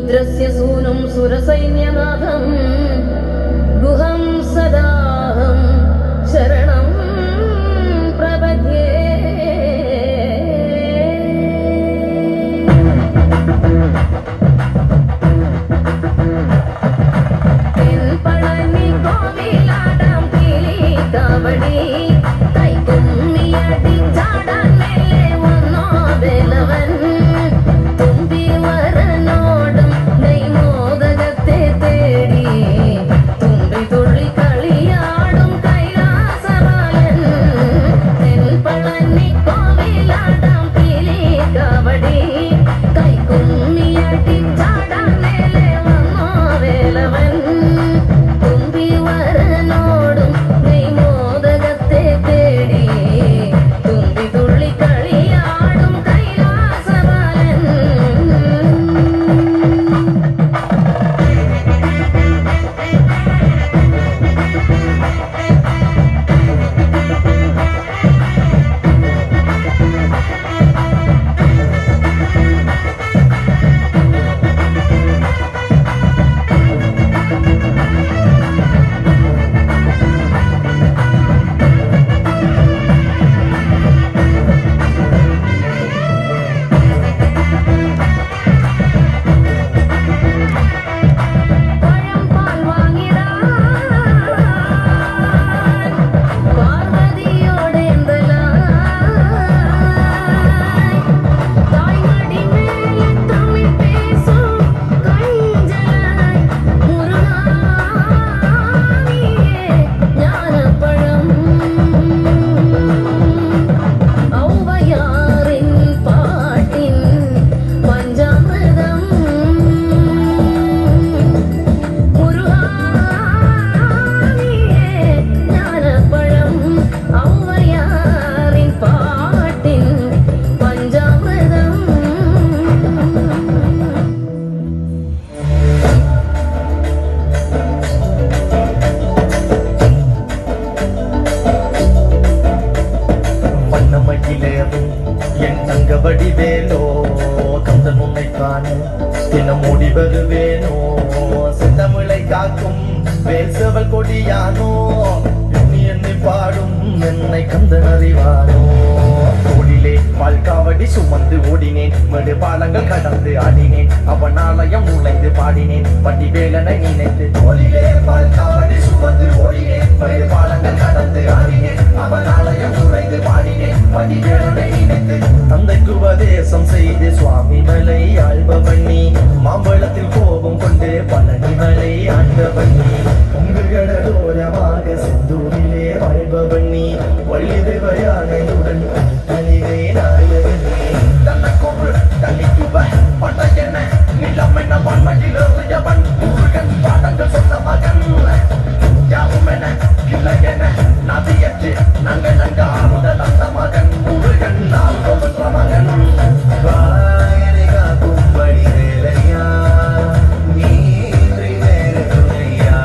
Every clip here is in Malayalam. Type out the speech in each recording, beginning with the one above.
रुद्रस्य सूनुं सुरसैन्यनाथं गुहं सदाहं शरणं प्रपद्ये तेन्पळनि कोविलाडं किलि कावडी കൈകുമ്മിയടി ചാടാൻ മേലെ വന്നോ വേലവൻ തുമ്പി വരനോടും ദൈമോദകത്തെ തേടി തുമ്പി തുള്ളി കളിയാടും കൈലാസബാലൻ തെൻപളനി കോവിലാടാം കിലി കാവടി കൈകുമ്മിയടി ചാടാൻ മേലെ വന്നോ വേലവൻ തുമ്പി വരനോടും ദൈമോദകത്തെ തേടി തുമ്പി തുള്ളി കളിയാടും കൈലാസബാലൻ പഴംപാൽ വാങ്ങിടാൻ പാർവതിയോടെ തായ്മടി മേലെ തമിഴ് പേസും കഞ്ചലായി മുരുകാനിയെ ஞானப்பழம் ஔவையாரின் பாட்டின் பஞ்சாமிர்தம் முருகானியே ஞானப்பழம் ஔவையாரின் பாட்டின் பஞ்சாமிர்தம் வண்ணமகிழேறும் என் தங்க வடிவேலோ கந்தன் உன்னை காண தினம் ஓடி வருவேனோ செந்தமிழை காக்கும் வேல்சவல் கொடியானோ எண்ணி எண்ணி பாடும் என்னை கந்தன் அறிவானோ தோளிலே பால்காவடி சுமந்து ஓடினேன் மேடு பாலங்கள் கடந்து ஆடினேன் அவன் ஆலயம் நுழைந்து பாடினேன் வடிவேலனை நினைத்து தோளிலே பால்காவடி சுமந்து ஓடினேன் மேடு பாலங்கள் கடந்து ஆடினேன் அவன் ஆலயம் நுழைந்து பாடினேன் வடிவேலனை நினைத்து தந்தைக்கு உபதேசம் செய்து சுவாமி மலை ஆழ்பவன் நீ மாம்பழத்தில் கோபம் கொண்டு பழனி மலை ஆண்டவன் நீ உங்கடோரமாக செந்தூரிலே வாழ்பவன் நீ வள்ளிதேவயானையுடன் தனிகை நாயகன் நீ தனக்கொரு தனித்துவ படையன நிலமென பன்மையில் எறியவன் முருகன் பாடங்கள் சொன்ன மகன் யாவும் என இல்லை என நதியற்று நாங்கள் அங்க ஆறுத தந்த மகன் முருகன் நான் கொன்ற மகன் வாயனை காக்கும் வடிவேலையா நீ வேறு துணையா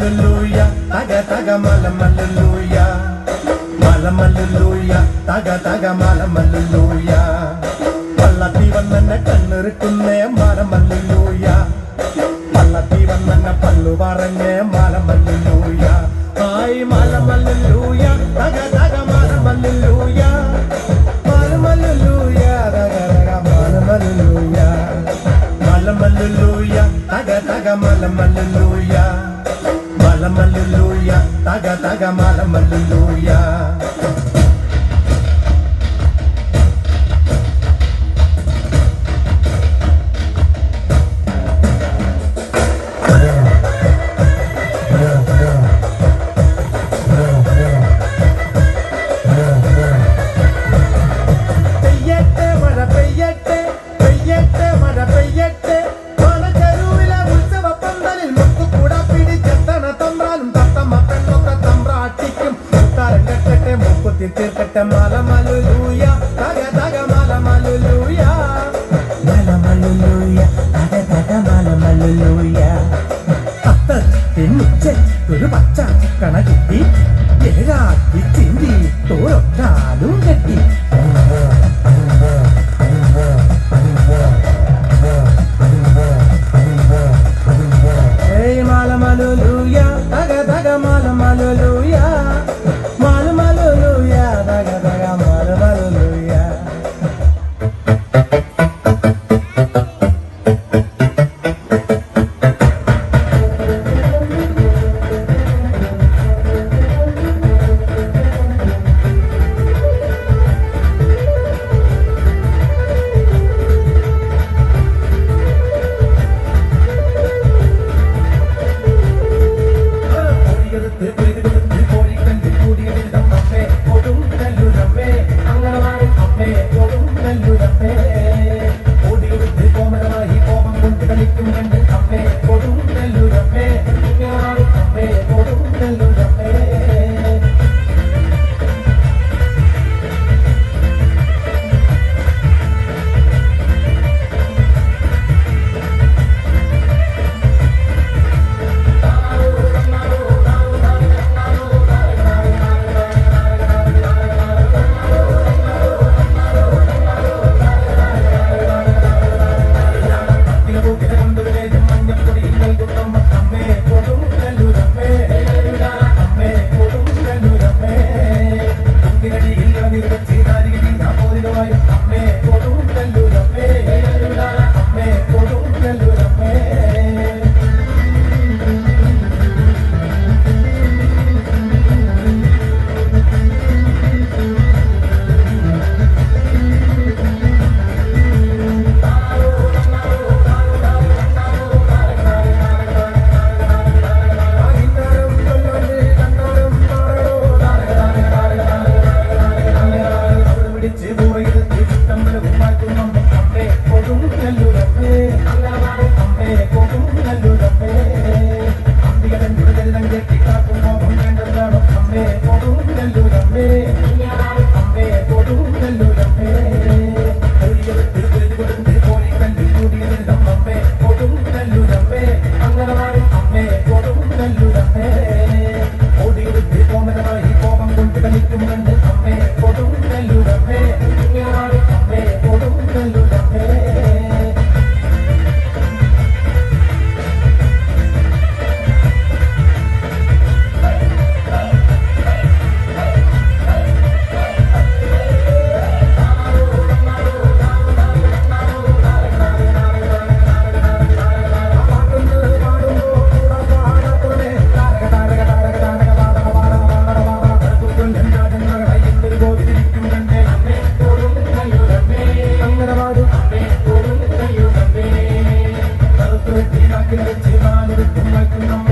മലമല്ലുലൂയ തക തക മലമല്ലുലൂയ മലമല്ലുലൂയ തക തക മലമല്ലുലൂയ പള്ളത്തി വന്നെ കണ്ണിറുക്കുന്നേ മലമല്ലുലൂയ പള്ളത്തി വന്നെ പല്ലു പറഞ്ഞേ മലമല്ലുലൂയ ആയി മലമല്ലുലൂയ തക തക മലമല്ലുലൂയ മലമല്ലുലൂയ തക തക മലമല്ലുലൂയ മലമല്ലുലൂയ തക തക മലമല്ലുലൂയ മലമല്ലുലൂയ തക തക മലമല്ലുലൂയ പെയ്യട്ടെ മഴ പെയ്യട്ടെ പെയ്യട്ടെ മഴ പെയ്യട്ടെ മലചെരുവിലെ ഉത്സവ പന്തലിൽ മുത്തുകൂട പിടിച്ചെത്തണ തമ്പ്രാനും തത്തമ്മ പെണ്ണൊക്കെ തമ്പ്രാട്ടിക്കും തരം കെട്ടട്ടെ മുക്കുത്തി തീർക്കട്ടെ മലമല്ലുലൂയ തക തക മലമല്ലുലൂയ മലമല്ലുലൂയ തക തക മലമല്ലുലൂയ അത്ത തെന്നുച്ച ഒരു പച്ച കണ കിട്ടി ഏഴാക്കി ചിന്തി തോരൊട്ടാലും കെട്ടി മലമല്ലുലൂയ തക തക മലമല്ലുലൂയ മലമല്ലുലൂയ തക തക മലമല്ലുലൂയ Thank you.